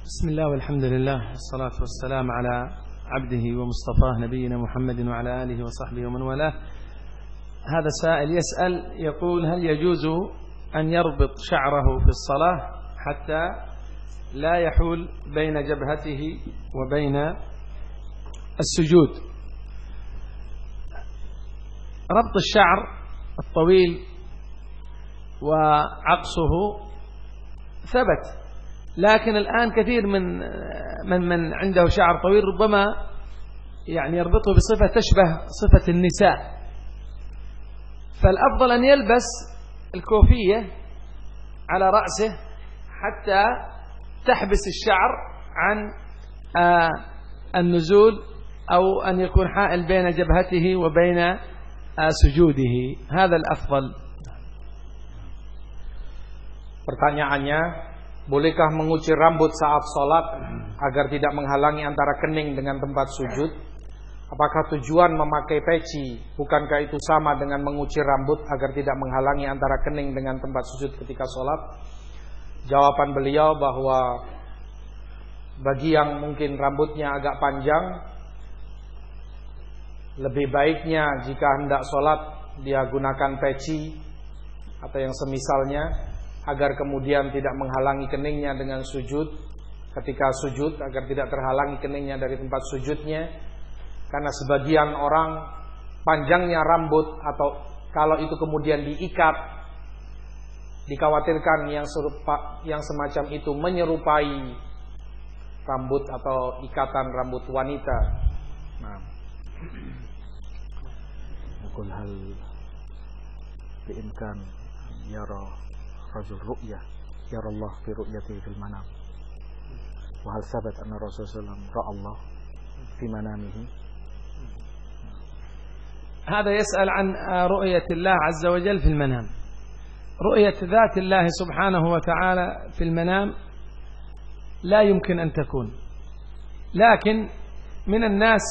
بسم الله والحمد لله والصلاة والسلام على عبده ومصطفاه نبينا محمد وعلى آله وصحبه ومن والاه. هذا سائل يسأل يقول: هل يجوز أن يربط شعره في الصلاة حتى لا يحول بين جبهته وبين السجود؟ ربط الشعر الطويل وعقصه ثبت، لكن الآن كثير من عنده شعر طويل ربما يعني يربطه بصفة تشبه صفة النساء، فالأفضل أن يلبس الكوفية على رأسه حتى تحبس الشعر عن النزول، أو أن يكون حائل بين جبهته وبين سجوده، هذا الأفضل. Pertanyaannya, bolehkah mengucir rambut saat sholat agar tidak menghalangi antara kening dengan tempat sujud? Apakah tujuan memakai peci, bukankah itu sama dengan mengucir rambut agar tidak menghalangi antara kening dengan tempat sujud ketika sholat? Jawaban beliau bahwa bagi yang mungkin rambutnya agak panjang, lebih baiknya jika hendak sholat dia gunakan peci atau yang semisalnya, agar kemudian tidak menghalangi keningnya dengan sujud ketika sujud, agar tidak terhalangi keningnya dari tempat sujudnya. Karena sebagian orang panjangnya rambut, atau kalau itu kemudian diikat, dikhawatirkan yang semacam itu menyerupai rambut atau ikatan rambut wanita. Nah, يقول هل بإمكان يرى رجل رؤية يرى الله في رؤيته في المنام، وهل ثبت أن الرسول صلى الله عليه وسلم رأى الله في منامه؟ هذا يسأل عن رؤية الله عز وجل في المنام. رؤية ذات الله سبحانه وتعالى في المنام لا يمكن أن تكون، لكن من الناس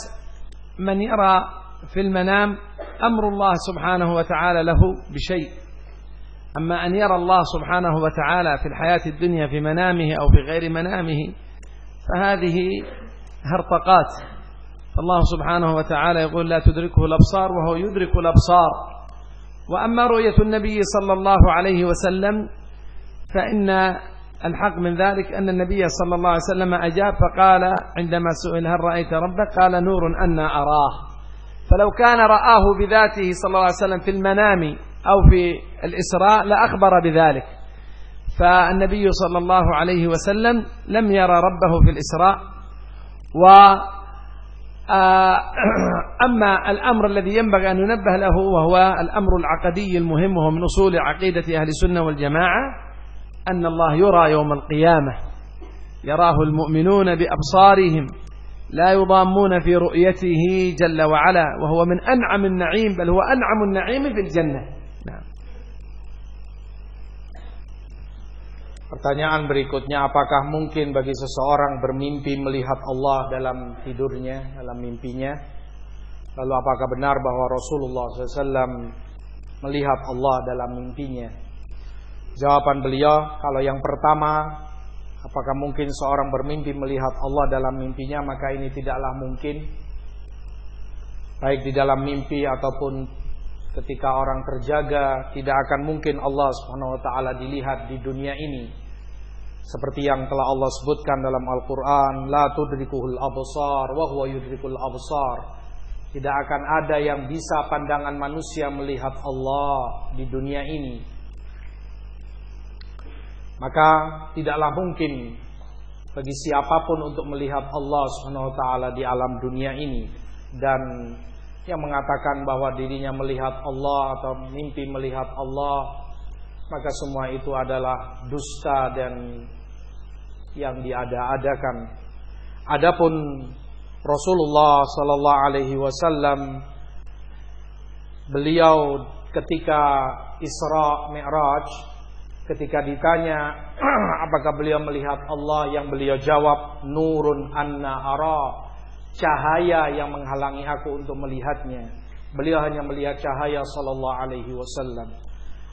من يرى في المنام أمر الله سبحانه وتعالى له بشيء، أما أن يرى الله سبحانه وتعالى في الحياة الدنيا في منامه أو في غير منامه فهذه هرطقات. فالله سبحانه وتعالى يقول: لا تدركه الأبصار وهو يدرك الأبصار. وأما رؤية النبي صلى الله عليه وسلم فإن الحق من ذلك أن النبي صلى الله عليه وسلم أجاب فقال عندما سئل: هل رأيت ربك؟ قال: نور أنا أراه. فلو كان رآه بذاته صلى الله عليه وسلم في المنام أو في الإسراء لأخبر بذلك، فالنبي صلى الله عليه وسلم لم يرى ربه في الإسراء. أما الأمر الذي ينبغي أن ينبه له وهو الأمر العقدي المهم، وهو من أصول عقيدة أهل السنة والجماعة، أن الله يرى يوم القيامة، يراه المؤمنون بأبصارهم لا يضامون في رؤيته جل وعلا، وهو من أنعم النعيم، بل هو أنعم النعيم في الجنة. نعم. Pertanyaan berikutnya, apakah mungkin bagi seseorang bermimpi melihat Allah dalam tidurnya, dalam mimpinya? Lalu apakah benar bahwa Rasulullah SAW melihat Allah dalam mimpinya? Jawaban beliau, kalau yang pertama, apakah mungkin seorang bermimpi melihat Allah dalam mimpinya, maka ini tidaklah mungkin. Baik di dalam mimpi ataupun ketika orang terjaga, tidak akan mungkin Allah Subhanahu wa taala dilihat di dunia ini. Seperti yang telah Allah sebutkan dalam Al-Qur'an, la tudrikuhul absar wa huwa yudrikul absar. Tidak akan ada yang bisa pandangan manusia melihat Allah di dunia ini. Maka tidaklah mungkin bagi siapapun untuk melihat Allah Subhanahu wa taala di alam dunia ini. Dan yang mengatakan bahwa dirinya melihat Allah atau mimpi melihat Allah, maka semua itu adalah dusta dan yang diada-adakan. Adapun Rasulullah sallallahu alaihi wasallam, beliau ketika Isra Mi'raj, ketika ditanya apakah beliau melihat Allah, yang beliau jawab, nurun anna ara, cahaya yang menghalangi aku untuk melihatnya. Beliau hanya melihat cahaya sallallahu alaihi wasallam.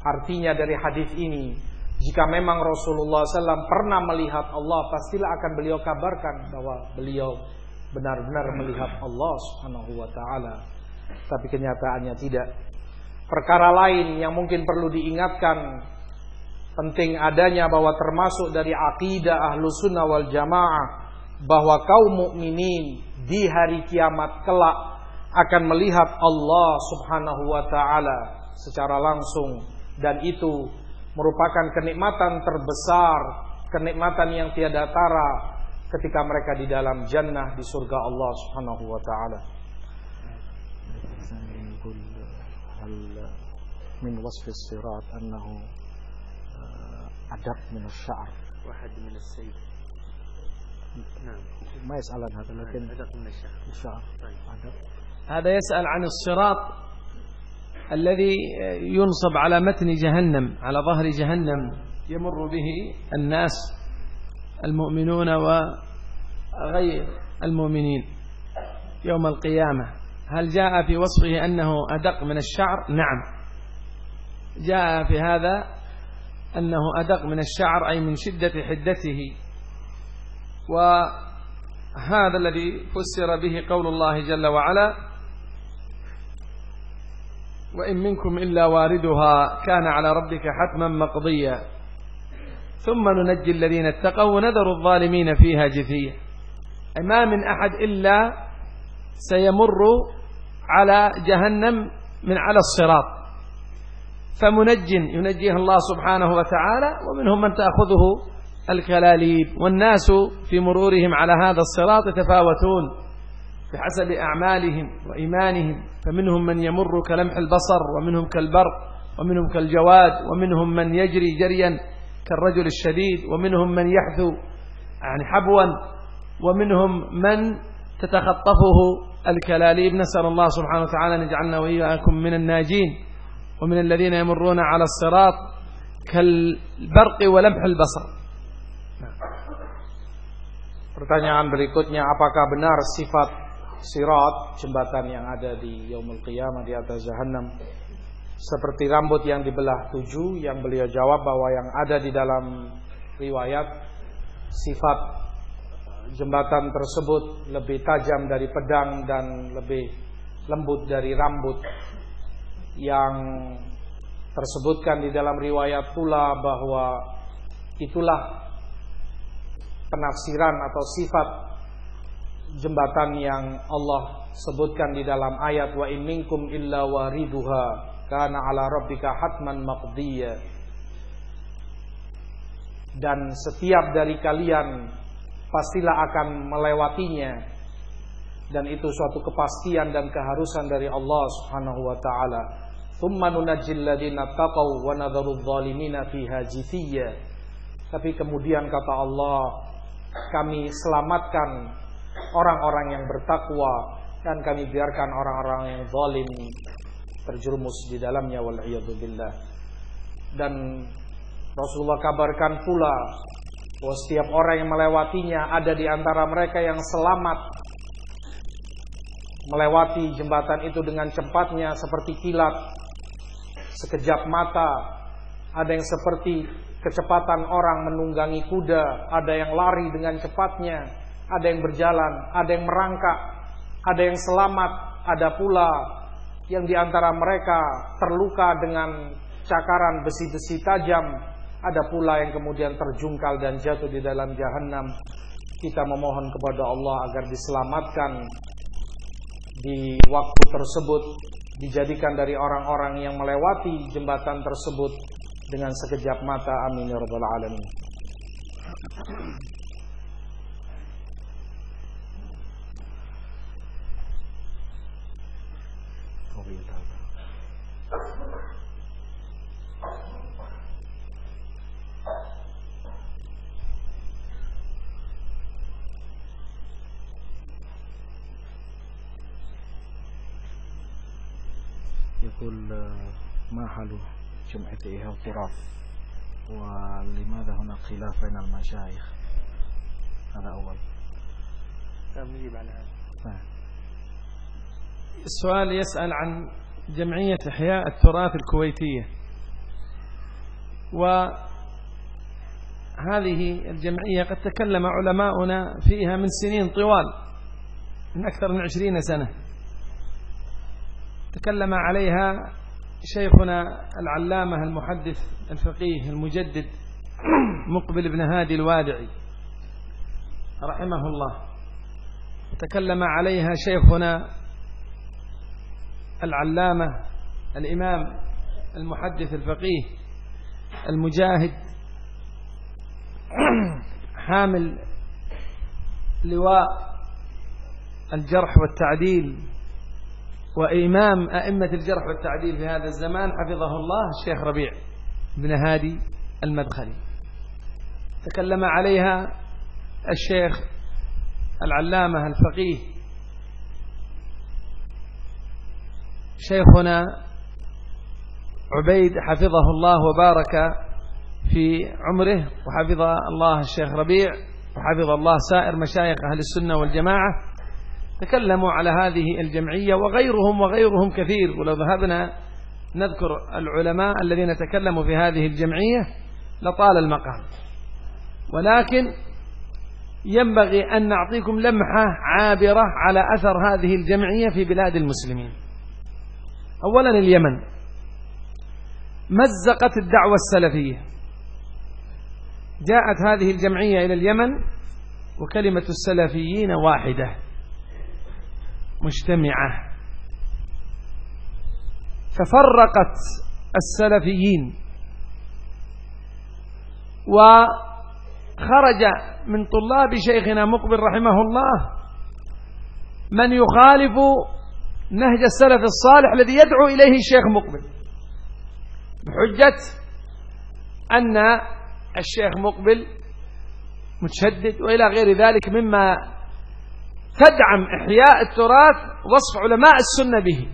Artinya dari hadis ini Jika memang Rasulullah SAW pernah melihat Allah, pastilah akan beliau kabarkan bahwa beliau benar-benar melihat Allah Subhanahu wa ta'ala. Tapi kenyataannya tidak. Perkara lain yang mungkin perlu diingatkan, penting adanya bahwa termasuk dari akidah Ahlus Sunnah wal Jamaah, bahwa kaum mukminin di hari kiamat kelak akan melihat Allah Subhanahu wa ta'ala secara langsung. Dan itu merupakan kenikmatan terbesar, kenikmatan yang tiada tara ketika mereka di dalam jannah di surga Allah Subhanahu wa ta'ala. Min wasfi as-sirat annahu adab min asy-sya'r wa had min as-sayf. Naam. Ma yas'alan hada lakin adab min asy-sya'r. Adab. هذا يسأل عن الصراط الذي ينصب على متن جهنم، على ظهر جهنم، يمر به الناس المؤمنون وغير المؤمنين يوم القيامة. هل جاء في وصفه أنه أدق من الشعر؟ نعم، جاء في هذا أنه أدق من الشعر، أي من شدة حدته. وهذا الذي فسر به قول الله جل وعلا: وإن منكم إلا واردها كان على ربك حتما مقضيا ثم ننجي الذين اتقوا ونذر الظالمين فيها جثيا. ما من أحد إلا سيمر على جهنم من على الصراط، فمنج ينجيه الله سبحانه وتعالى، ومنهم من تأخذه الكلاليب. والناس في مرورهم على هذا الصراط يتفاوتون بحسب أعمالهم وإيمانهم، فمنهم من يمر كلمح البصر، ومنهم كالبرق، ومنهم كالجواد، ومنهم من يجري جريا كالرجل الشديد، ومنهم من يحثو يعني حبوا، ومنهم من تتخطفه الكلاليب. نسأل الله سبحانه وتعالى أن يجعلنا وإياكم من الناجين ومن الذين يمرون على الصراط كالبرق ولمح البصر. Pertanyaan berikutnya, apakah benar sifat sirat, jembatan yang ada di yaumul qiyamah di atas jahannam, seperti rambut yang dibelah 7? Yang beliau jawab bahwa yang ada di dalam riwayat, sifat jembatan tersebut lebih tajam dari pedang dan lebih lembut dari rambut. Yang tersebutkan di dalam riwayat pula bahwa itulah penafsiran atau sifat jembatan yang Allah sebutkan di dalam ayat wa in minkum illa wariduha kana ala rabbika hatman maqdiya. Dan setiap dari kalian pastilah akan melewatinya, dan itu suatu kepastian dan keharusan dari Allah Subhanahu wa taala. Tsumma nunajjil ladzina taqaw wa nadharudz zalimina fiha jithiya. Tapi kemudian kata Allah, kami selamatkan orang-orang yang bertakwa dan kami biarkan orang-orang yang zalim terjerumus di dalamnya, wal iyadu billah. Dan Rasulullah kabarkan pula bahwa setiap orang yang melewatinya ada di antara mereka yang selamat, melewati jembatan itu dengan cepatnya seperti kilat, sekejap mata. Ada yang seperti kecepatan orang menunggangi kuda, ada yang lari dengan cepatnya, ada yang berjalan, ada yang merangkak, ada yang selamat, ada pula yang diantara mereka terluka dengan cakaran besi-besi tajam, ada pula yang kemudian terjungkal dan jatuh di dalam jahanam. Kita memohon kepada Allah agar diselamatkan di waktu tersebut, dijadikan dari orang-orang yang melewati jembatan tersebut dengan sekejap mata. Amin ya rabbal alamin. يقول ما حل جمعة الاعتراف ولماذا هناك خلاف بين المشايخ؟ هذا أول. نجيب على هذا. السؤال يسأل عن جمعية إحياء التراث الكويتية، هذه الجمعية قد تكلم علماؤنا فيها من سنين طوال، من أكثر من 20 سنة. تكلم عليها شيخنا العلامة المحدث الفقيه المجدد مقبل بن هادي الوادعي رحمه الله. تكلم عليها شيخنا العلامة الإمام المحدث الفقيه المجاهد حامل لواء الجرح والتعديل وإمام أئمة الجرح والتعديل في هذا الزمان حفظه الله الشيخ ربيع بن هادي المدخلي. تكلم عليها الشيخ العلامة الفقيه شيخنا عبيد حفظه الله وبارك في عمره، وحفظ الله الشيخ ربيع، وحفظ الله سائر مشايخ أهل السنة والجماعة. تكلموا على هذه الجمعية وغيرهم كثير، ولو ذهبنا نذكر العلماء الذين تكلموا في هذه الجمعية لطال المقام، ولكن ينبغي أن نعطيكم لمحة عابرة على أثر هذه الجمعية في بلاد المسلمين. أولا اليمن مزقت الدعوة السلفية. جاءت هذه الجمعية إلى اليمن وكلمة السلفيين واحدة مجتمعة، ففرقت السلفيين، وخرج من طلاب شيخنا مقبل رحمه الله من يخالف نهج السلف الصالح الذي يدعو إليه الشيخ مقبل، بحجة أن الشيخ مقبل متشدد وإلى غير ذلك مما تدعم إحياء التراث وصف علماء السنة به.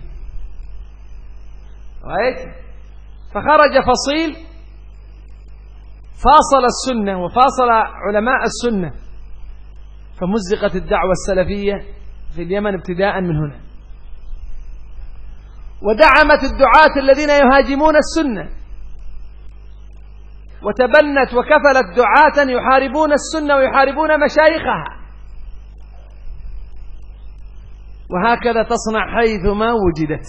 فخرج فصيل فاصل السنة وفاصل علماء السنة، فمزقت الدعوة السلفية في اليمن ابتداء من هنا، ودعمت الدعاة الذين يهاجمون السنة، وتبنت وكفلت دعاة يحاربون السنة ويحاربون مشايخها. وهكذا تصنع حيثما وجدت.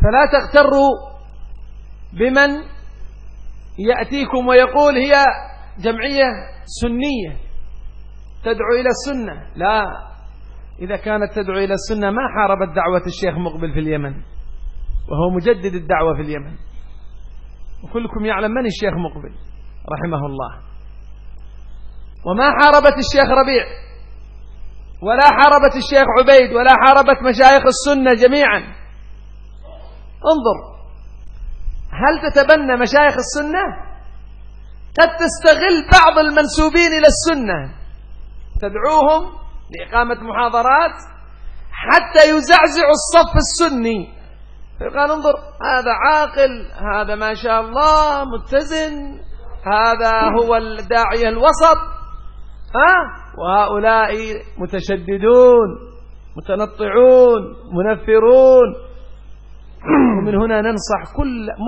فلا تغتروا بمن يأتيكم ويقول هي جمعية سنية تدعو إلى السنة. لا، إذا كانت تدعو إلى السنة ما حاربت دعوة الشيخ مقبل في اليمن، وهو مجدد الدعوة في اليمن، وكلكم يعلم من الشيخ مقبل رحمه الله. وما حاربت الشيخ ربيع، ولا حاربت الشيخ عبيد، ولا حاربت مشايخ السنة جميعا. انظر، هل تتبنى مشايخ السنة؟ قد تستغل بعض المنسوبين إلى السنة تدعوهم لإقامة محاضرات حتى يزعزعوا الصف السني، فيقال انظر هذا عاقل، هذا ما شاء الله متزن، هذا هو الداعية الوسط، وهؤلاء متشددون متنطعون منفرون. ومن هنا ننصح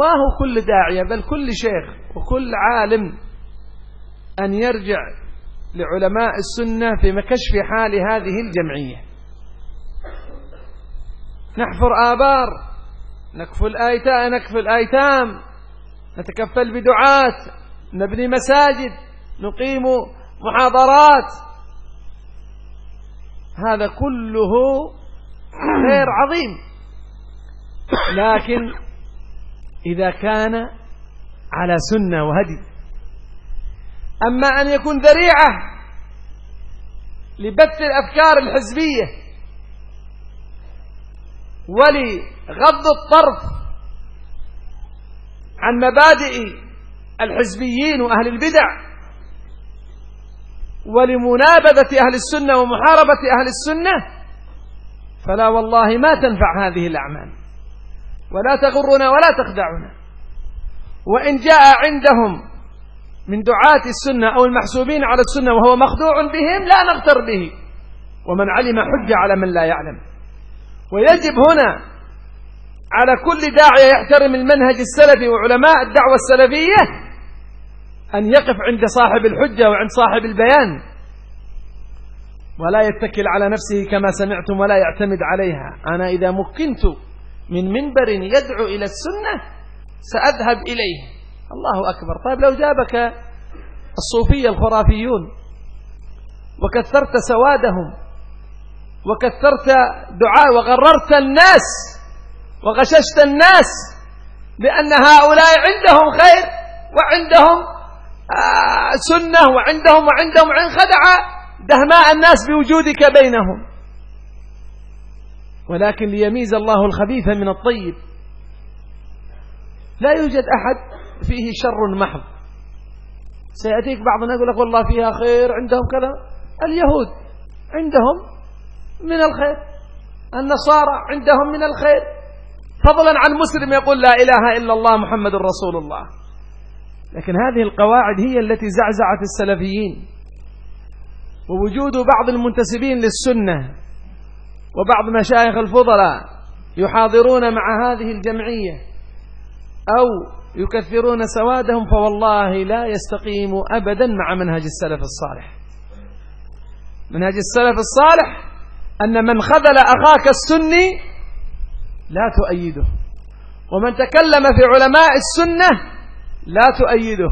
ما هو كل داعية بل كل شيخ وكل عالم أن يرجع لعلماء السنة في كشف حال هذه الجمعية. نحفر آبار، نكفل الأيتام، نتكفل بدعاة، نبني مساجد، نقيم محاضرات، هذا كله خير عظيم، لكن إذا كان على سنة وهدي. أما أن يكون ذريعة لبث الأفكار الحزبية ولغض الطرف عن مبادئ الحزبيين وأهل البدع ولمنابذة أهل السنة ومحاربة أهل السنة، فلا والله ما تنفع هذه الأعمال، ولا تغرنا ولا تخدعنا. وإن جاء عندهم من دعاة السنة أو المحسوبين على السنة وهو مخدوع بهم لا نغتر به، ومن علم حجة على من لا يعلم. ويجب هنا على كل داعية يحترم المنهج السلفي وعلماء الدعوة السلفية أن يقف عند صاحب الحجة وعند صاحب البيان، ولا يتكل على نفسه كما سمعتم ولا يعتمد عليها. أنا إذا مكنت من منبر يدعو إلى السنة سأذهب إليه. الله أكبر. طيب لو جابك الصوفية الخرافيون وكثرت سوادهم وكثرت دعاء وغررت الناس وغششت الناس بأن هؤلاء عندهم خير وعندهم سنة وعندهم وعن خدع دهماء الناس بوجودك بينهم. ولكن ليميز الله الخبيث من الطيب، لا يوجد أحد فيه شر محض. سيأتيك بعضنا يقول لك والله فيها خير، عندهم كذا. اليهود عندهم من الخير، النصارى عندهم من الخير، فضلا عن مسلم يقول لا إله إلا الله محمد رسول الله. لكن هذه القواعد هي التي زعزعت السلفيين. ووجود بعض المنتسبين للسنة وبعض مشايخ الفضلاء يحاضرون مع هذه الجمعية أو يكثرون سوادهم، فوالله لا يستقيم أبدا مع منهج السلف الصالح. منهج السلف الصالح أن من خذل أخاك السني لا تؤيده، ومن تكلم في علماء السنة لا تؤيده،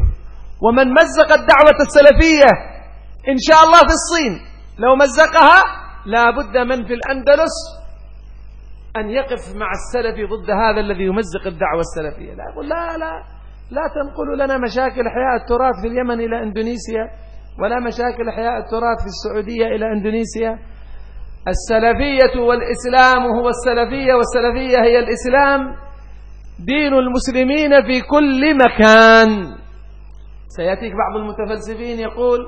ومن مزق الدعوة السلفية إن شاء الله في الصين لو مزقها لا بد من في الأندلس أن يقف مع السلف ضد هذا الذي يمزق الدعوة السلفية. لا يقول لا تنقلوا لنا مشاكل إحياء التراث في اليمن إلى إندونيسيا، ولا مشاكل إحياء التراث في السعودية إلى إندونيسيا. السلفية والإسلام هو السلفية، والسلفية هي الإسلام، دين المسلمين في كل مكان. سيأتيك بعض المتفلسفين يقول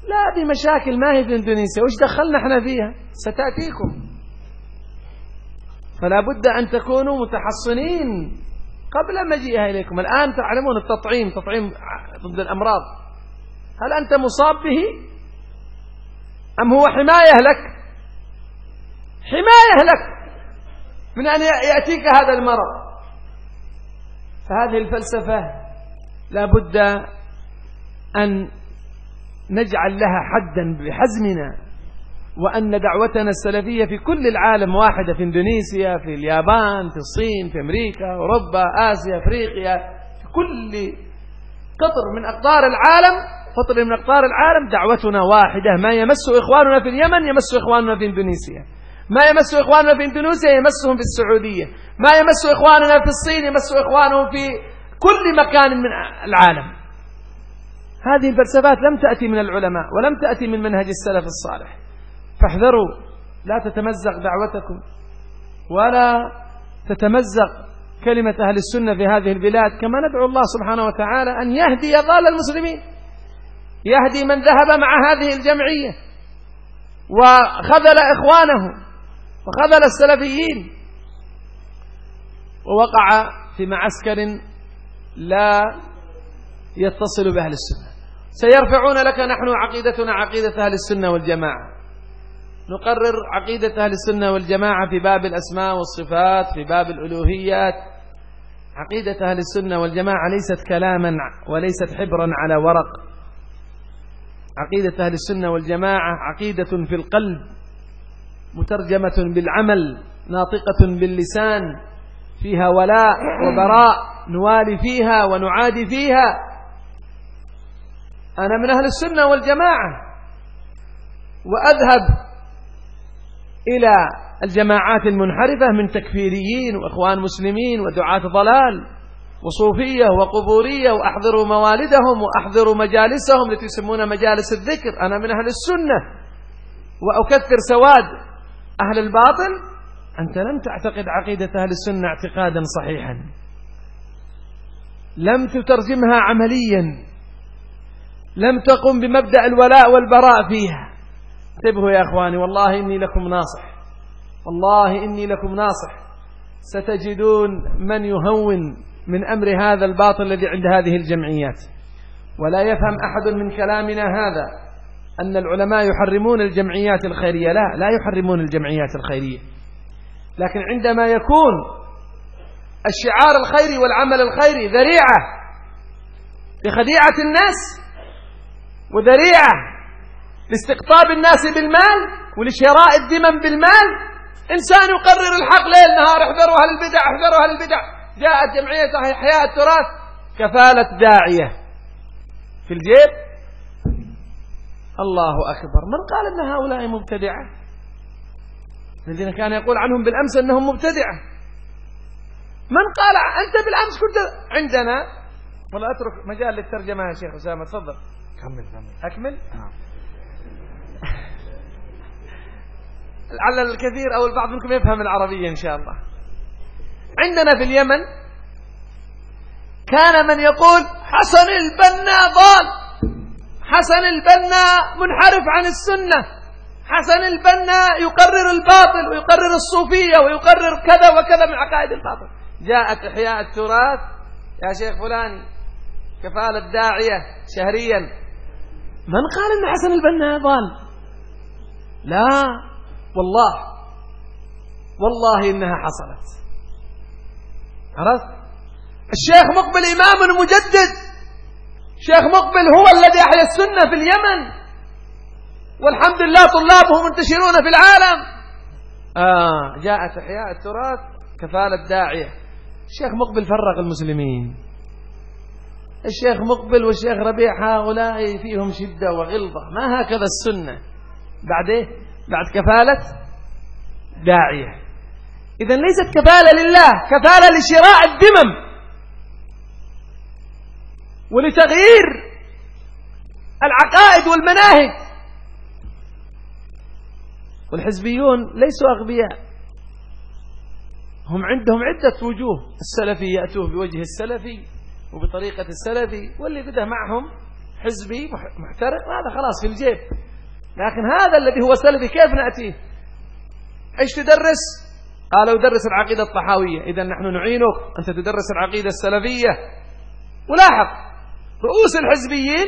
لا دي مشاكل ما هي في إندونيسيا، وش دخلنا احنا فيها؟ ستأتيكم. فلا بد أن تكونوا متحصنين قبل مجيئها إليكم. الآن تعلمون التطعيم ضد الأمراض، هل أنت مصاب به أم هو حماية لك؟ حماية لك من أن يأتيك هذا المرض. فهذه الفلسفة لا بد أن نجعل لها حدا بحزمنا، وأن دعوتنا السلفية في كل العالم واحدة، في إندونيسيا، في اليابان، في الصين، في أمريكا، أوروبا، آسيا، أفريقيا، في كل قطر من أقطار العالم دعوتنا واحدة. ما يمس إخواننا في اليمن يمس إخواننا في إندونيسيا، ما يمس إخواننا في إندونيسيا يمسهم في السعودية، ما يمس إخواننا في الصين يمس إخوانهم في كل مكان من العالم. هذه الفلسفات لم تأتي من العلماء ولم تأتي من منهج السلف الصالح. فاحذروا، لا تتمزق دعوتكم ولا تتمزق كلمة أهل السنة في هذه البلاد، كما ندعو الله سبحانه وتعالى أن يهدي ضال المسلمين، يهدي من ذهب مع هذه الجمعية وخذل إخوانه وخذل السلفيين ووقع في معسكر لا يتصل بأهل السنة. سيرفعون لك نحن عقيدتنا عقيدة أهل السنة والجماعة، نقرر عقيدة أهل السنة والجماعة في باب الأسماء والصفات، في باب الألوهيات. عقيدة أهل السنة والجماعة ليست كلاما وليست حبرا على ورق. عقيدة أهل السنة والجماعة عقيدة في القلب، مترجمة بالعمل، ناطقة باللسان، فيها ولاء وبراء، نوالي فيها ونعادي فيها. أنا من أهل السنة والجماعة، وأذهب إلى الجماعات المنحرفة من تكفيريين وإخوان مسلمين ودعاة ضلال وصوفية وقبورية، وأحضروا موالدهم وأحضروا مجالسهم التي يسمونها مجالس الذكر. أنا من أهل السنة وأكثر سواد أهل الباطل. أنت لم تعتقد عقيدة أهل السنة اعتقادا صحيحا، لم تترجمها عمليا، لم تقم بمبدأ الولاء والبراء فيها. انتبهوا يا أخواني، والله إني لكم ناصح، والله إني لكم ناصح. ستجدون من يهون من أمر هذا الباطل الذي عند هذه الجمعيات. ولا يفهم أحد من كلامنا هذا أن العلماء يحرمون الجمعيات الخيرية. لا يحرمون الجمعيات الخيرية، لكن عندما يكون الشعار الخيري والعمل الخيري ذريعة لخديعة الناس وذريعة لاستقطاب الناس بالمال ولشراء الذمم بالمال. إنسان يقرر الحق ليل نهار، احذروا أهل البدع احذروا أهل البدع. جاءت جمعية إحياء التراث كفالة داعية في الجيب. الله أكبر. من قال أن هؤلاء مبتدعة؟ الذين كان يقول عنهم بالأمس أنهم مبتدعة. من قال؟ أنت بالأمس كنت عندنا. ولا أترك مجال للترجمة يا شيخ أسامة، تفضل. أكمل. لعل الكثير أو البعض منكم يفهم العربية إن شاء الله. عندنا في اليمن كان من يقول حسن البنا ضال، حسن البنا منحرف عن السنة، حسن البنا يقرر الباطل ويقرر الصوفية ويقرر كذا وكذا من عقائد الباطل. جاءت إحياء التراث يا شيخ فلاني كفالة داعية شهريا. من قال أن حسن البنا ضال؟ لا والله إنها حصلت. عرفت؟ الشيخ مقبل إمام مجدد، شيخ مقبل هو الذي أحيا السنة في اليمن، والحمد لله طلابه منتشرون في العالم. جاءت إحياء التراث كفالة داعية. الشيخ مقبل فرق المسلمين. الشيخ مقبل والشيخ ربيع هؤلاء فيهم شدة وغلظة، ما هكذا السنة. بعد إيه؟ بعد كفالة داعية. إذن ليست كفالة لله، كفالة لشراء الذمم ولتغيير العقائد والمناهج. والحزبيون ليسوا أغبياء، هم عندهم عدة وجوه. السلفي يأتوه بوجه السلفي وبطريقة السلفي، واللي بده معهم حزبي محترق هذا خلاص في الجيب. لكن هذا الذي هو سلفي كيف نأتيه؟ ايش تدرس؟ قالوا يدرس العقيدة الطحاوية. إذا نحن نعينك أنت تدرس العقيدة السلفية. ولاحظ رؤوس الحزبيين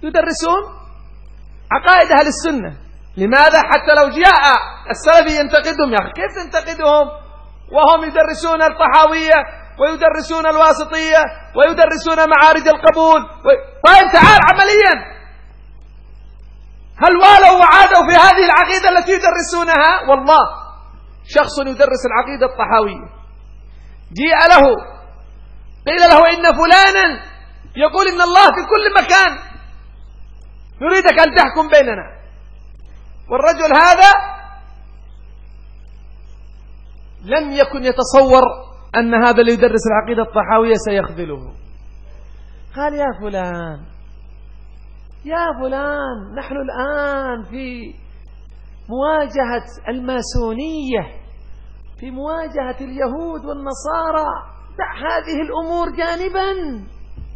يدرسون عقائد أهل السنة. لماذا؟ حتى لو جاء السلفي ينتقدهم. يا أخي كيف تنتقدهم وهم يدرسون الطحاوية ويدرسون الواسطية ويدرسون معارج القبول طيب تعال عمليا، هل والوا وعادوا في هذه العقيدة التي يدرسونها؟ والله شخص يدرس العقيدة الطحاوية جيء له قيل له إن فلانا يقول إن الله في كل مكان، نريدك أن تحكم بيننا. والرجل هذا لم يكن يتصور أن هذا اللي يدرس العقيدة الطحاوية سيخذله. قال يا فلان نحن الآن في مواجهة الماسونية، في مواجهة اليهود والنصارى، دع هذه الأمور جانبا.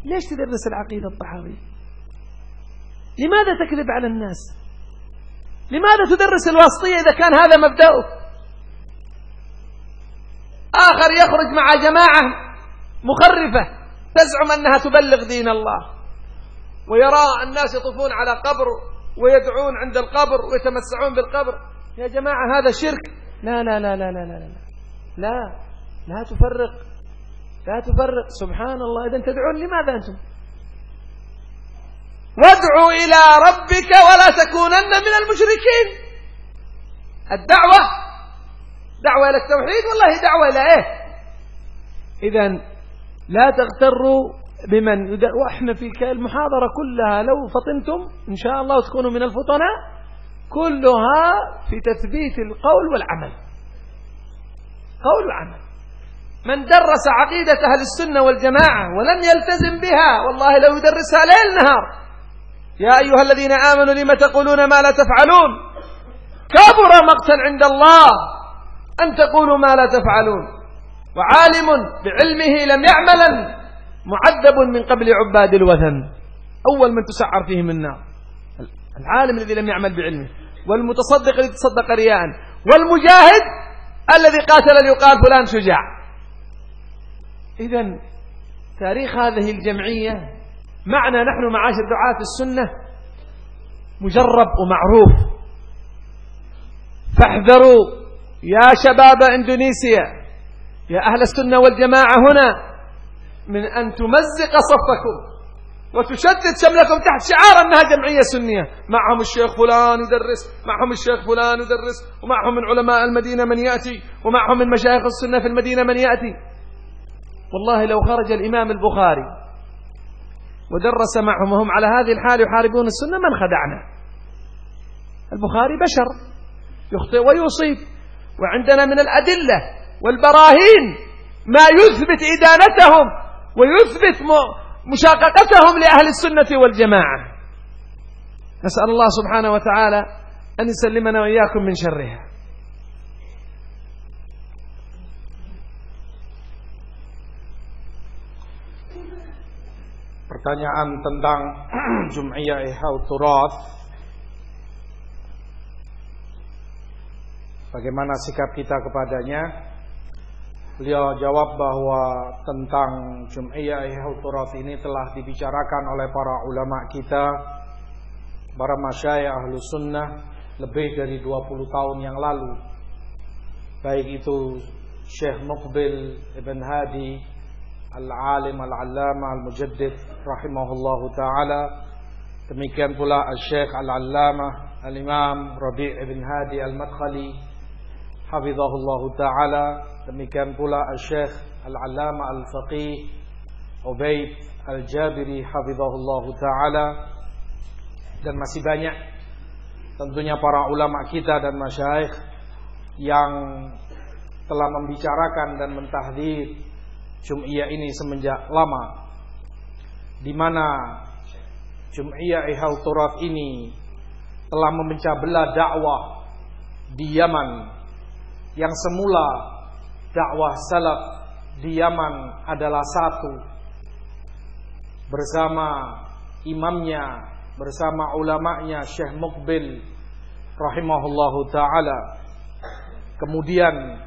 ليش تدرس العقيدة الطحاوية؟ لماذا تكذب على الناس؟ لماذا تدرس الواسطية إذا كان هذا مبدأك؟ آخر يخرج مع جماعة مخرفة تزعم أنها تبلغ دين الله، ويرى الناس يطوفون على قبر ويدعون عند القبر ويتمسعون بالقبر. يا جماعة هذا شرك. لا لا لا لا لا لا لا لا لا تفرق، لا تفرق. سبحان الله. إذن تدعون لماذا أنتم؟ وادعوا إلى ربك ولا تكونن من المشركين. الدعوة دعوة إلى التوحيد، والله دعوة إلى إيه؟ إذن لا تغتروا بمن وإحنا في المحاضرة كلها لو فطنتم إن شاء الله وتكونوا من الفطناء كلها في تثبيت القول والعمل. قول وعمل. من درس عقيدة أهل السنة والجماعة ولم يلتزم بها والله لو يدرسها ليل نهار. يا أيها الذين آمنوا لما تقولون ما لا تفعلون كبر مقتا عند الله أن تقولوا ما لا تفعلون. وعالم بعلمه لم يعملا معذب من قبل عباد الوثن. أول من تسعر فيهم النار العالم الذي لم يعمل بعلمه، والمتصدق الذي تصدق رياء، والمجاهد الذي قاتل ليقال فلان شجاع. إذن تاريخ هذه الجمعية معنا نحن معاشر دعاة السنة مجرب ومعروف. فاحذروا يا شباب إندونيسيا، يا أهل السنة والجماعة هنا، من أن تمزق صفكم وتشتت شملكم تحت شعار أنها جمعية سنية. معهم الشيخ فلان يدرس، معهم الشيخ فلان يدرس، ومعهم من علماء المدينة من يأتي، ومعهم من مشايخ السنة في المدينة من يأتي. والله لو خرج الإمام البخاري ودرس معهم وهم على هذه الحال يحاربون السنة من خدعنا. البخاري بشر يخطئ ويصيب، وعندنا من الأدلة والبراهين ما يثبت إدانتهم ويثبت مشاققتهم لأهل السنة والجماعة. نسأل الله سبحانه وتعالى أن يسلمنا وإياكم من شرها. Pertanyaan tentang Jum'iyah Ihyaut Turath, bagaimana sikap kita kepadanya? Beliau jawab bahwa tentang Jum'iyah Ihyaut Turath ini telah dibicarakan oleh para ulama kita, para masyayikh Ahlus Sunnah lebih dari 20 tahun yang lalu. Baik itu Syekh Muqbil Ibn Hadi Al-Alim Al-Allama Al-Mujaddid rahimahullahu ta'ala, demikian pula Al-Syekh Al-Allama Al-Imam Rabi' Ibn Hadi Al-Madkhali hafizahullahu ta'ala, demikian pula Al-Syekh Al-Allama Al-Faqih Ubaid Al-Jabiri hafizahullahu ta'ala, dan masih banyak tentunya para ulama kita dan masyayikh yang telah membicarakan dan mentahdir Jum'iyah ini semenjak lama, di mana Jum'iyah Ihyaut Turath ini telah memecah belah dakwah di Yaman, yang semula dakwah salaf di Yaman adalah satu, bersama imamnya, bersama ulamanya Syekh Muqbil rahimahullahu ta'ala. Kemudian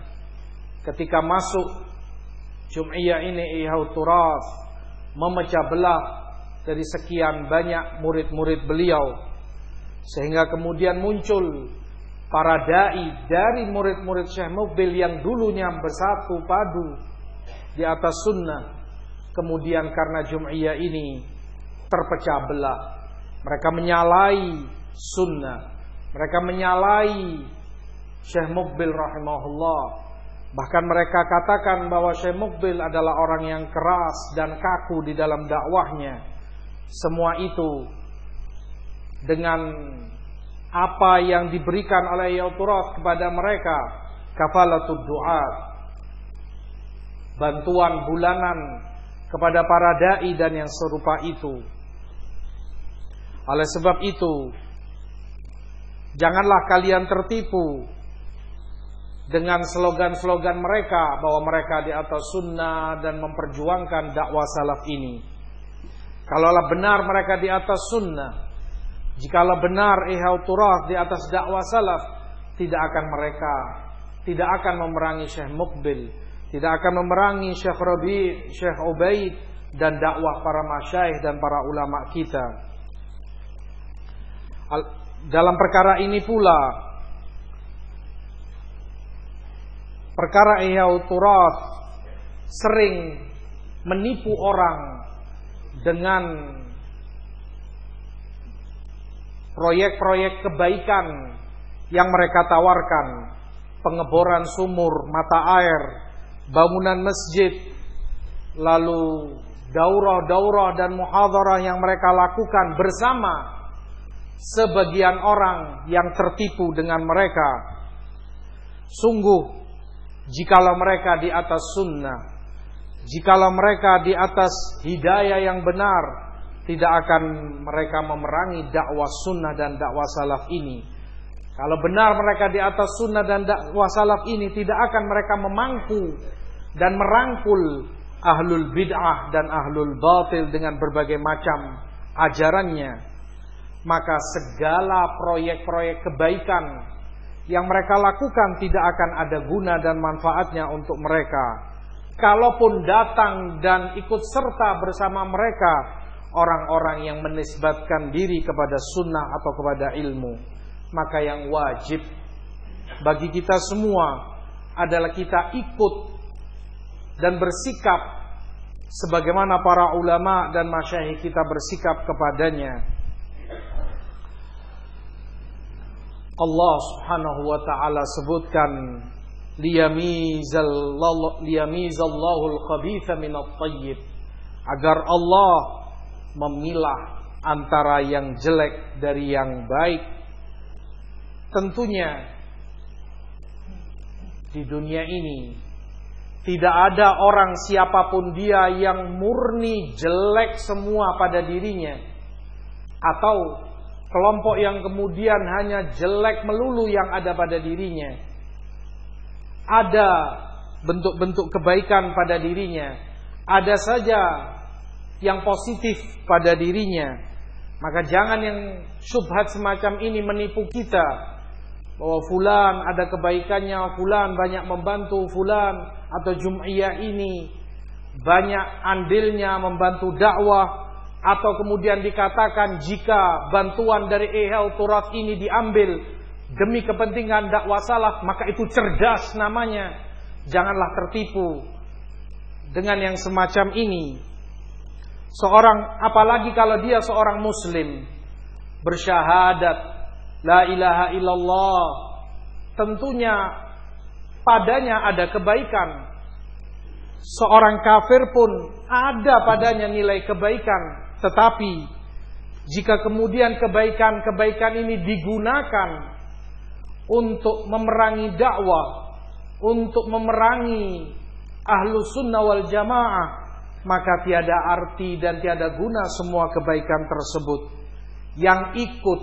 ketika masuk Jum'iyah ini Ihyaut Turath, memecah belah dari sekian banyak murid-murid beliau, sehingga kemudian muncul para dai dari murid-murid Syekh Muqbil yang dulunya bersatu padu di atas sunnah. Kemudian karena Jum'iyah ini terpecah belah, mereka menyalahi sunnah, mereka menyalahi Syekh Muqbil rahimahullah. Bahkan mereka katakan bahwa Syekh Muqbil adalah orang yang keras dan kaku di dalam dakwahnya. Semua itu dengan apa yang diberikan oleh Ihyaut Turath kepada mereka, kafalatud du'at, bantuan bulanan kepada para dai dan yang serupa itu. Oleh sebab itu, janganlah kalian tertipu dengan slogan-slogan mereka bahwa mereka di atas sunnah dan memperjuangkan dakwah salaf ini. Kalaulah benar mereka di atas sunnah, jikalau benar Ihyaut Turath di atas dakwah salaf, tidak akan memerangi Syekh Muqbil, tidak akan memerangi Syekh Rabi', Syekh Ubaid, dan dakwah para masyayikh dan para ulama kita. Dalam perkara ini pula, perkara Ihyaut Turath sering menipu orang dengan proyek-proyek kebaikan yang mereka tawarkan, pengeboran sumur, mata air, bangunan masjid, lalu daurah-daurah dan muhadharah yang mereka lakukan bersama sebagian orang yang tertipu dengan mereka. Sungguh, jikalau mereka di atas sunnah, jikalau mereka di atas hidayah yang benar, tidak akan mereka memerangi dakwah sunnah dan dakwah salaf ini. Kalau benar mereka di atas sunnah dan dakwah salaf ini, tidak akan mereka memangku dan merangkul ahlul bid'ah dan ahlul batil dengan berbagai macam ajarannya. Maka segala proyek-proyek kebaikan yang mereka lakukan tidak akan ada guna dan manfaatnya untuk mereka. Kalaupun datang dan ikut serta bersama mereka orang-orang yang menisbatkan diri kepada sunnah atau kepada ilmu, maka yang wajib bagi kita semua adalah kita ikut dan bersikap sebagaimana para ulama dan masyayikh kita bersikap kepadanya. Allah Subhanahu wa taala sebutkan liyamizallahu al-khabitha minat thayyib, agar Allah memilah antara yang jelek dari yang baik. Tentunya di dunia ini tidak ada orang siapapun dia yang murni jelek semua pada dirinya, atau kelompok yang kemudian hanya jelek melulu yang ada pada dirinya. Ada bentuk-bentuk kebaikan pada dirinya, ada saja yang positif pada dirinya. Maka jangan yang syubhat semacam ini menipu kita, bahwa fulan ada kebaikannya, fulan banyak membantu, fulan atau jum'iyah ini banyak andilnya membantu dakwah, atau kemudian dikatakan jika bantuan dari Ihya Turat ini diambil demi kepentingan dakwah salaf, maka itu cerdas namanya. Janganlah tertipu dengan yang semacam ini. Apalagi kalau dia seorang muslim bersyahadat la ilaha illallah, tentunya padanya ada kebaikan. Seorang kafir pun ada padanya nilai kebaikan. Tetapi jika kemudian kebaikan-kebaikan ini digunakan untuk memerangi dakwah, untuk memerangi ahlus sunnah wal jamaah, maka tiada arti dan tiada guna semua kebaikan tersebut. Yang ikut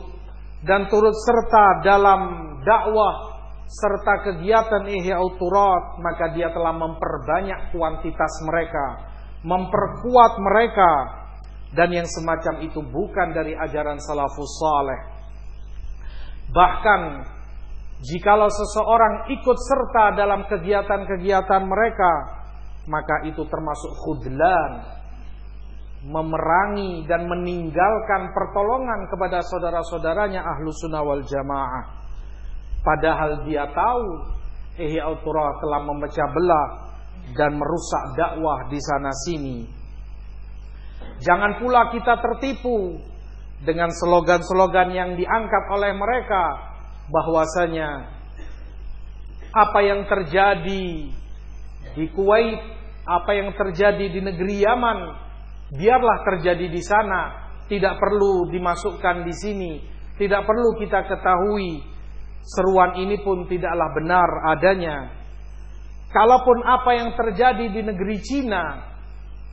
dan turut serta dalam dakwah serta kegiatan Ihya Turat, maka dia telah memperbanyak kuantitas mereka, memperkuat mereka, dan yang semacam itu bukan dari ajaran salafus saleh. Bahkan jikalau seseorang ikut serta dalam kegiatan-kegiatan mereka, maka itu termasuk khudlan, memerangi dan meninggalkan pertolongan kepada saudara-saudaranya Ahlus Sunnah wal Jamaah. Padahal dia tahu Ihya Turat telah memecah belah dan merusak dakwah di sana sini. Jangan pula kita tertipu dengan slogan-slogan yang diangkat oleh mereka, bahwasanya apa yang terjadi di Kuwait, apa yang terjadi di negeri Yaman, biarlah terjadi di sana, tidak perlu dimasukkan di sini, tidak perlu kita ketahui. Seruan ini pun tidaklah benar adanya. Kalaupun apa yang terjadi di negeri Cina,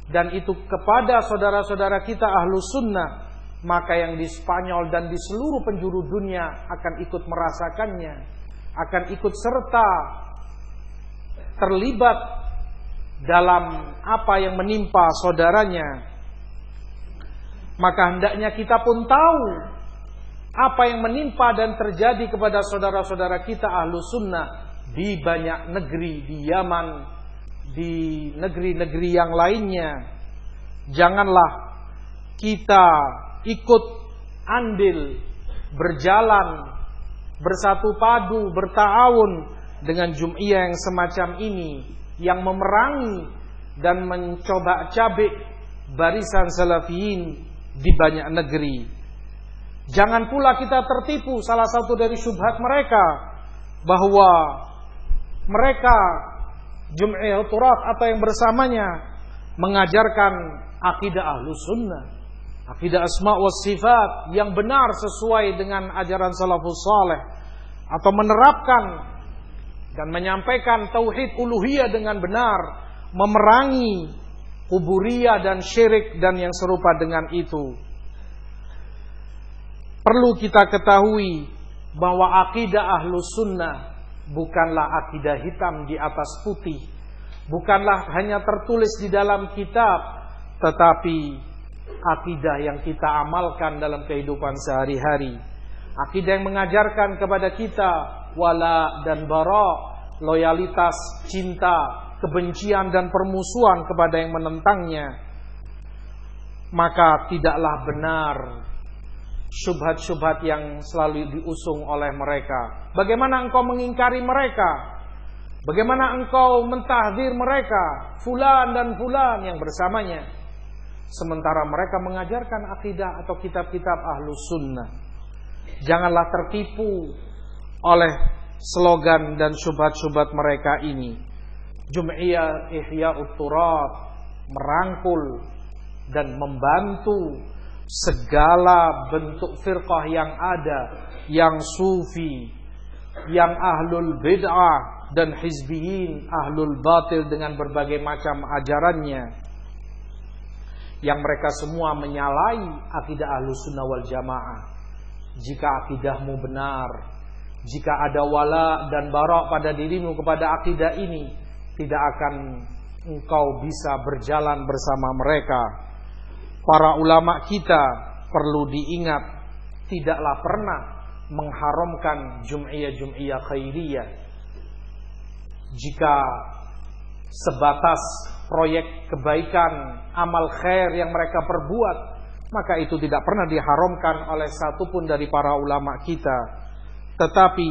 dan itu kepada saudara-saudara kita Ahlus Sunnah, maka yang di Spanyol dan di seluruh penjuru dunia akan ikut merasakannya, akan ikut serta terlibat dalam apa yang menimpa saudaranya. Maka hendaknya kita pun tahu apa yang menimpa dan terjadi kepada saudara-saudara kita Ahlus Sunnah di banyak negeri, di Yaman, di negeri-negeri yang lainnya. Janganlah kita ikut andil, berjalan, bersatu padu, berta'awun dengan jum'iyah yang semacam ini, yang memerangi dan mencoba-cabik barisan salafiyin di banyak negeri. Jangan pula kita tertipu salah satu dari syubhat mereka, bahwa mereka Jum'iyah Turat atau yang bersamanya mengajarkan akidah Ahlus Sunnah, akidah asma wa sifat yang benar sesuai dengan ajaran salafus saleh, atau menerapkan dan menyampaikan tauhid uluhiyah dengan benar, memerangi kuburiyah dan syirik dan yang serupa dengan itu. Perlu kita ketahui bahwa akidah Ahlus Sunnah bukanlah akidah hitam di atas putih, bukanlah hanya tertulis di dalam kitab, tetapi akidah yang kita amalkan dalam kehidupan sehari-hari. Akidah yang mengajarkan kepada kita wala dan bara, loyalitas, cinta, kebencian dan permusuhan kepada yang menentangnya. Maka tidaklah benar syubhat-syubhat yang selalu diusung oleh mereka. Bagaimana engkau mengingkari mereka? Bagaimana engkau mentahdir mereka, fulan dan fulan yang bersamanya, sementara mereka mengajarkan akidah atau kitab-kitab Ahlus Sunnah. Janganlah tertipu oleh slogan dan syubhat-syubhat mereka ini. Jum'iyah Ihya'ut Turath merangkul dan membantu segala bentuk firqah yang ada, yang sufi, yang ahlul bid'ah dan hizbiyin, ahlul batil dengan berbagai macam ajarannya, yang mereka semua menyalahi akidah Ahlus Sunnah wal Jamaah. Jika akidahmu benar, jika ada wala dan bara pada dirimu kepada akidah ini, tidak akan engkau bisa berjalan bersama mereka. Para ulama kita perlu diingat, tidaklah pernah mengharamkan jum'iyah khairiyah. Jika sebatas proyek kebaikan, amal khair yang mereka perbuat, maka itu tidak pernah diharamkan oleh satupun dari para ulama kita. Tetapi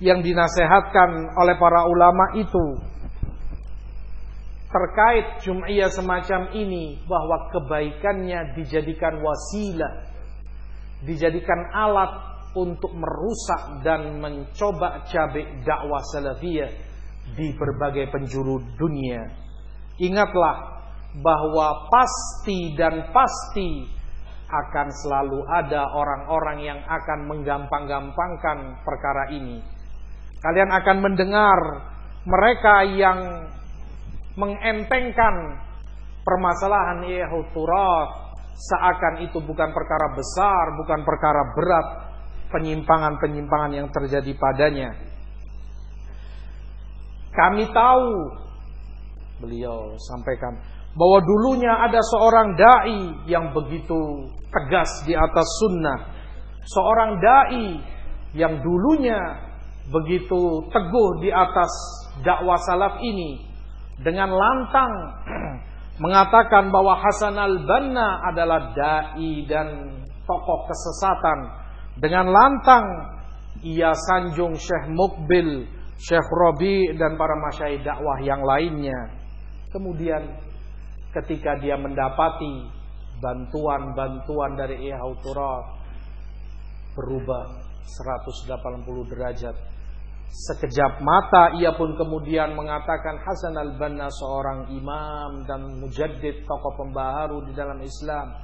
yang dinasehatkan oleh para ulama itu terkait jum'iyah semacam ini, bahwa kebaikannya dijadikan wasilah, dijadikan alat untuk merusak dan mencoba cabik dakwah salafiyah di berbagai penjuru dunia. Ingatlah bahwa pasti dan pasti akan selalu ada orang-orang yang akan menggampang-gampangkan perkara ini. Kalian akan mendengar mereka yang mengentengkan permasalahan Ihya'ut Turath seakan itu bukan perkara besar, bukan perkara berat, penyimpangan-penyimpangan yang terjadi padanya. Kami tahu, beliau sampaikan, bahwa dulunya ada seorang da'i yang begitu tegas di atas sunnah. Seorang da'i yang dulunya begitu teguh di atas dakwah salaf ini, dengan lantang mengatakan bahwa Hasan al-Banna adalah da'i dan tokoh kesesatan. Dengan lantang ia sanjung Syekh Muqbil, Syekh Rabi dan para masyayikh dakwah yang lainnya. Kemudian ketika dia mendapati bantuan-bantuan dari Ihya'ut Turath, berubah 180 derajat. Sekejap mata ia pun kemudian mengatakan Hasan al-Banna seorang imam dan mujaddid, tokoh pembaharu di dalam Islam.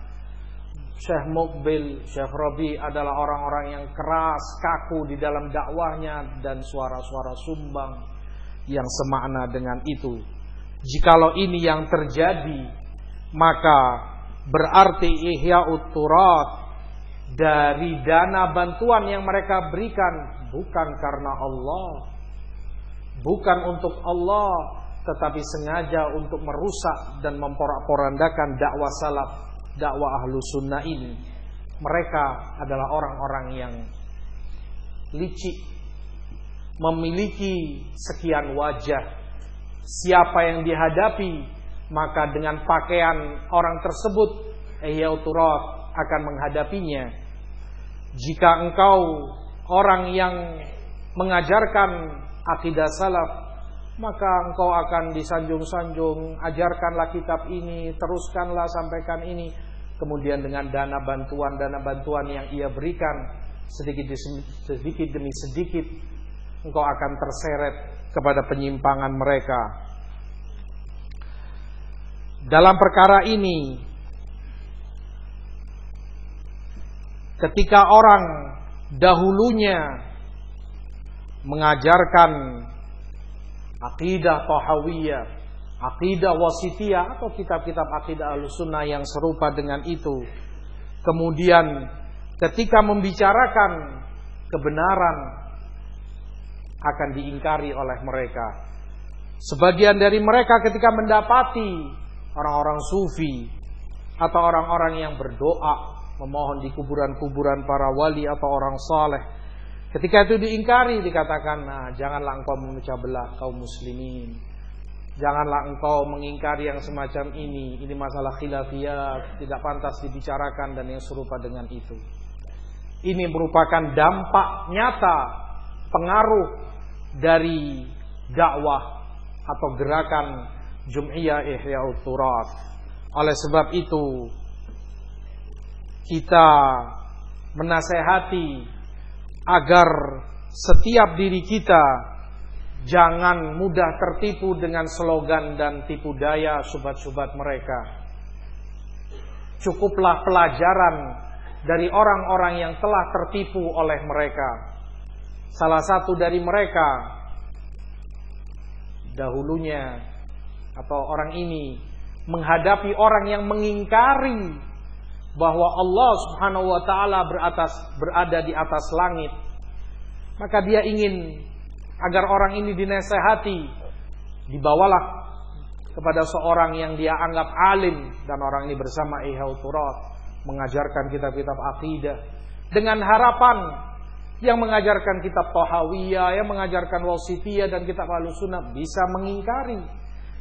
Syekh Muqbil, Syekh Rabi adalah orang-orang yang keras, kaku di dalam dakwahnya, dan suara-suara sumbang yang semakna dengan itu. Jikalau ini yang terjadi, maka berarti Ihya'ut Turath dari dana bantuan yang mereka berikan bukan karena Allah, bukan untuk Allah, tetapi sengaja untuk merusak dan memporak-porandakan dakwah salaf, dakwah Ahlus Sunnah ini. Mereka adalah orang-orang yang licik, memiliki sekian wajah. Siapa yang dihadapi, maka dengan pakaian orang tersebut Ihya'ut Turath akan menghadapinya. Jika engkau orang yang mengajarkan akidah salaf, maka engkau akan disanjung-sanjung, ajarkanlah kitab ini, teruskanlah, sampaikan ini. Kemudian dengan dana bantuan yang ia berikan, sedikit demi sedikit engkau akan terseret kepada penyimpangan mereka. Dalam perkara ini, ketika orang dahulunya mengajarkan akidah Tahawiyah, akidah Wasitiyah, atau kitab-kitab akidah Ahlussunnah yang serupa dengan itu, kemudian ketika membicarakan kebenaran akan diingkari oleh mereka. Sebagian dari mereka ketika mendapati orang-orang sufi atau orang-orang yang berdoa memohon di kuburan-kuburan para wali atau orang saleh, ketika itu diingkari, dikatakan, nah, janganlah engkau memecah belah kaum muslimin, janganlah engkau mengingkari yang semacam ini masalah khilafiyah, tidak pantas dibicarakan, dan yang serupa dengan itu. Ini merupakan dampak nyata, pengaruh dari dakwah atau gerakan Jum'iyah Ihya'ut Turath. Oleh sebab itu kita menasehati agar setiap diri kita jangan mudah tertipu dengan slogan dan tipu daya syubhat-syubhat mereka. Cukuplah pelajaran dari orang-orang yang telah tertipu oleh mereka. Salah satu dari mereka dahulunya atau orang ini menghadapi orang yang mengingkari bahwa Allah Subhanahu wa taala berada di atas langit. Maka dia ingin agar orang ini dinasehati, dibawalah kepada seorang yang dia anggap alim, dan orang ini bersama Ihya'ut Turath mengajarkan kitab-kitab akidah dengan harapan yang mengajarkan kitab Tahawiyah, yang mengajarkan Wasithiyah dan kitab Ahlussunnah bisa mengingkari,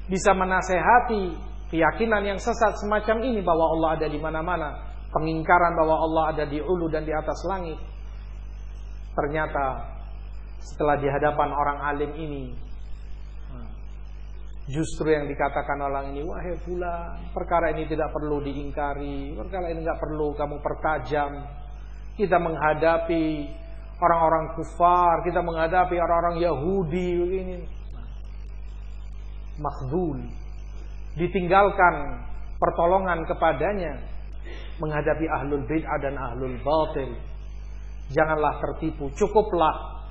bisa menasehati keyakinan yang sesat semacam ini bahwa Allah ada di mana-mana, pengingkaran bahwa Allah ada di ulu dan di atas langit. Ternyata setelah di hadapan orang alim ini, justru yang dikatakan orang ini, wahai fulan, perkara ini tidak perlu diingkari, perkara ini tidak perlu kamu pertajam. Kita menghadapi orang-orang kufar, kita menghadapi orang-orang Yahudi begini. Makhdul, ditinggalkan pertolongan kepadanya menghadapi ahlul bid'ah dan ahlul batil. Janganlah tertipu, cukuplah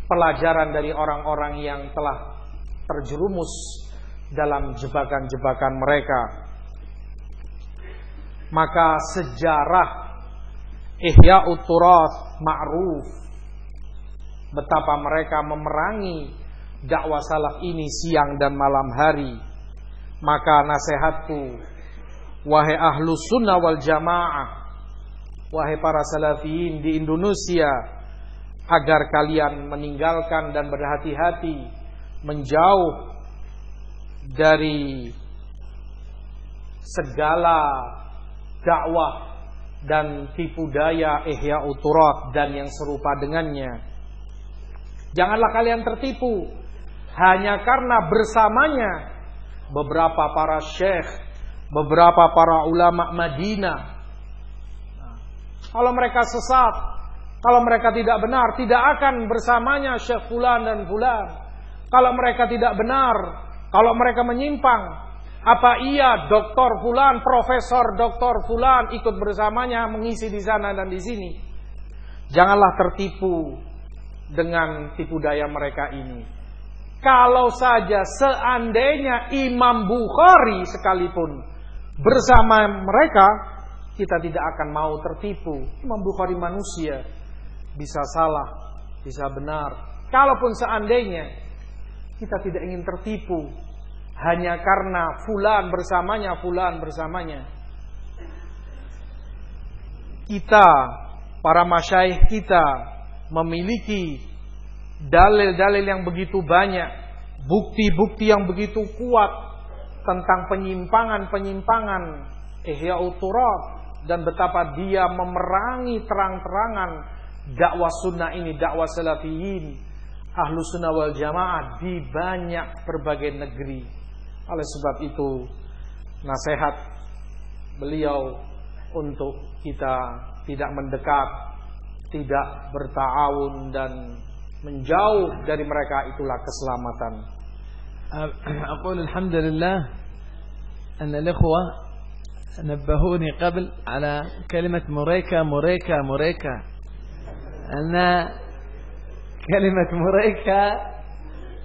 pelajaran dari orang-orang yang telah terjerumus dalam jebakan-jebakan mereka. Maka sejarah Ihya'ut Turath ma'ruf betapa mereka memerangi dakwah salaf ini siang dan malam hari. Maka nasihatku, wahai ahlus sunnah wal jamaah, wahai para salafiyin di Indonesia, agar kalian meninggalkan dan berhati-hati menjauh dari segala dakwah dan tipu daya Ihya'ut Turath dan yang serupa dengannya. Janganlah kalian tertipu hanya karena bersamanya beberapa para syekh, beberapa para ulama Madinah. Kalau mereka sesat, kalau mereka tidak benar, tidak akan bersamanya syekh fulan dan fulan. Kalau mereka tidak benar, kalau mereka menyimpang, apa iya doktor fulan, profesor doktor fulan ikut bersamanya mengisi di sana dan di sini? Janganlah tertipu dengan tipu daya mereka ini. Kalau saja seandainya Imam Bukhari sekalipun bersama mereka, kita tidak akan mau tertipu. Imam Bukhari manusia, bisa salah, bisa benar. Kalaupun seandainya kita tidak ingin tertipu hanya karena fulan bersamanya. Kita, para masyayikh kita memiliki dalil-dalil yang begitu banyak, bukti-bukti yang begitu kuat tentang penyimpangan-penyimpangan Ihya'ut Turath dan betapa dia memerangi terang-terangan dakwah sunnah ini, dakwah salafiyin Ahlus Sunnah wal Jamaah di banyak berbagai negeri. Oleh sebab itu nasihat beliau untuk kita tidak mendekat, tidak berta'awun dan menjauh dari mereka, itulah keselamatan. أقول الحمد لله أن الإخوة نبهوني قبل على كلمة مريكا أن كلمة مريكا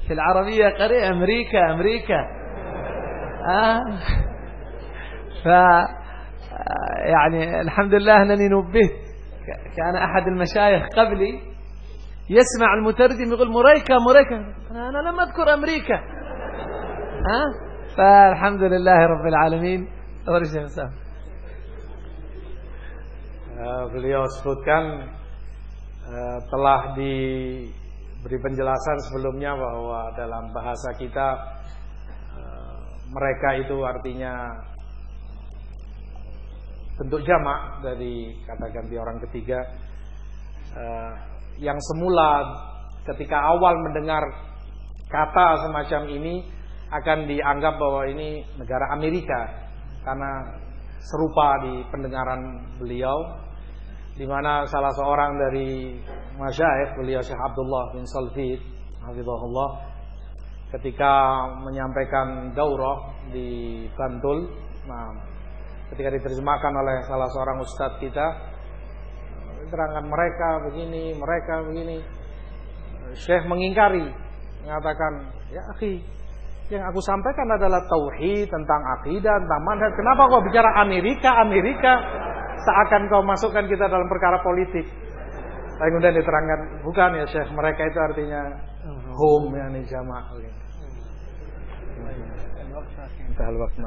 في العربية قرية أمريكا يعني الحمد لله أنني نبهت. كان أحد المشايخ قبلي يسمع المترجم يقول مريكا أنا لم أذكر أمريكا. فالحمد لله رب العالمين. Beliau sebutkan telah diberi penjelasan sebelumnya bahwa dalam bahasa kita mereka itu artinya bentuk jamak dari kata ganti orang ketiga, yang semula ketika awal mendengar kata semacam ini akan dianggap bahwa ini negara Amerika karena serupa di pendengaran beliau, di mana salah seorang dari masyayikh beliau Syekh Abdullah bin Salfid hafizahullah ketika menyampaikan daurah di Bantul, ketika diterjemahkan oleh salah seorang ustadz kita, terangkan mereka begini, Syekh mengingkari, mengatakan, ya akhi, yang aku sampaikan adalah tauhid, tentang akidah, tentang manhaj. Kenapa kau bicara Amerika? Seakan kau masukkan kita dalam perkara politik. Lalu kemudian diterangkan, bukan ya Syekh, mereka itu artinya home, yani jamaah. Entah al-waqt.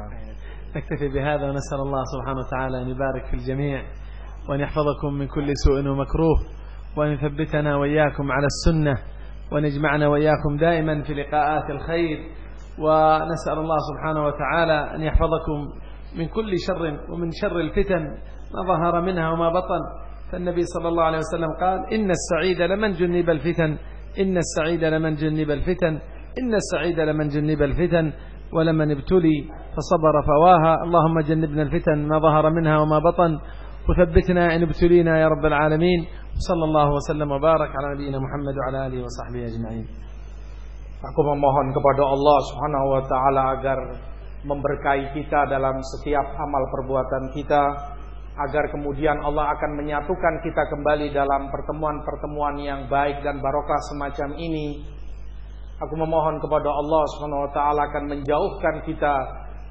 نكتفي بهذا ونسأل الله سبحانه وتعالى أن يبارك في الجميع وأن يحفظكم من كل سوء ومكروه وأن يثبتنا وإياكم على السنة وأن يجمعنا وإياكم دائما في لقاءات الخير، ونسأل الله سبحانه وتعالى أن يحفظكم من كل شر ومن شر الفتن ما ظهر منها وما بطن. فالنبي صلى الله عليه وسلم قال إن السعيد لمن جنب الفتن، إن السعيد لمن جنب الفتن، إن السعيد لمن جنب الفتن ولمن ابتلي فصبر فواها. اللهم جنبنا الفتن ما ظهر منها وما بطن وثبتنا إن ابتلينا يا رب العالمين. صلى الله وسلم وبارك على نبينا محمد وعلى آله وصحبه أجمعين. Aku memohon kepada Allah Subhanahu wa taala agar memberkahi kita dalam setiap amal perbuatan kita, agar kemudian Allah akan menyatukan kita kembali dalam pertemuan-pertemuan yang baik dan barokah semacam ini. Aku memohon kepada Allah Subhanahu wa taala akan menjauhkan kita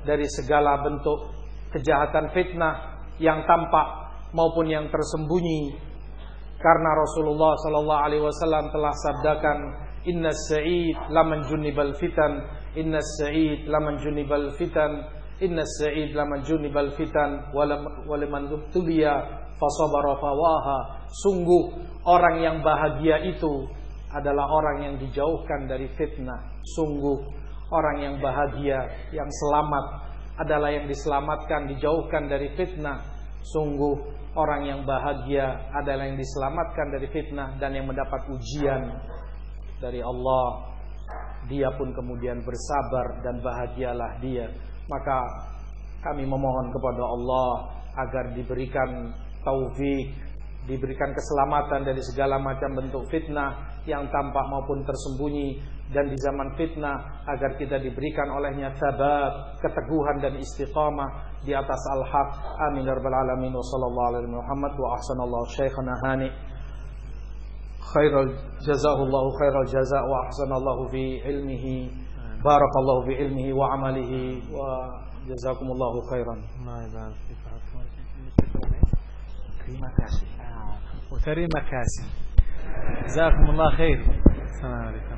dari segala bentuk kejahatan fitnah yang tampak maupun yang tersembunyi. Karena Rasulullah sallallahu alaihi wasallam telah sabdakan, innas sa'id laman junibal fitan, innas sa'id laman junibal fitan, innas sa'id laman junibal fitan walaman tuliya fasabara fawaha. Sungguh orang yang bahagia itu adalah orang yang dijauhkan dari fitnah. Sungguh orang yang bahagia, yang selamat adalah yang diselamatkan, dijauhkan dari fitnah. Sungguh orang yang bahagia adalah yang diselamatkan dari fitnah dan yang mendapat ujian dari Allah. Dia pun kemudian bersabar dan bahagialah dia. Maka kami memohon kepada Allah agar diberikan taufik, diberikan keselamatan dari segala macam bentuk fitnah yang tampak maupun tersembunyi, dan di zaman fitnah agar kita diberikan olehnya sabat, keteguhan dan istiqamah di atas al-haq. Amin ya rabbal alamin. Wa sallallahu alaihi Muhammad wa ahsanallahu syekhana hani khairal jazahullahu khairal jazaa wa ahsanallahu fi ilmihi, barakallahu fi ilmihi wa amalihi wa jazakumullahu khairan. Terima kasih. وكريم كاسي. جزاكم الله خير. السلام عليكم.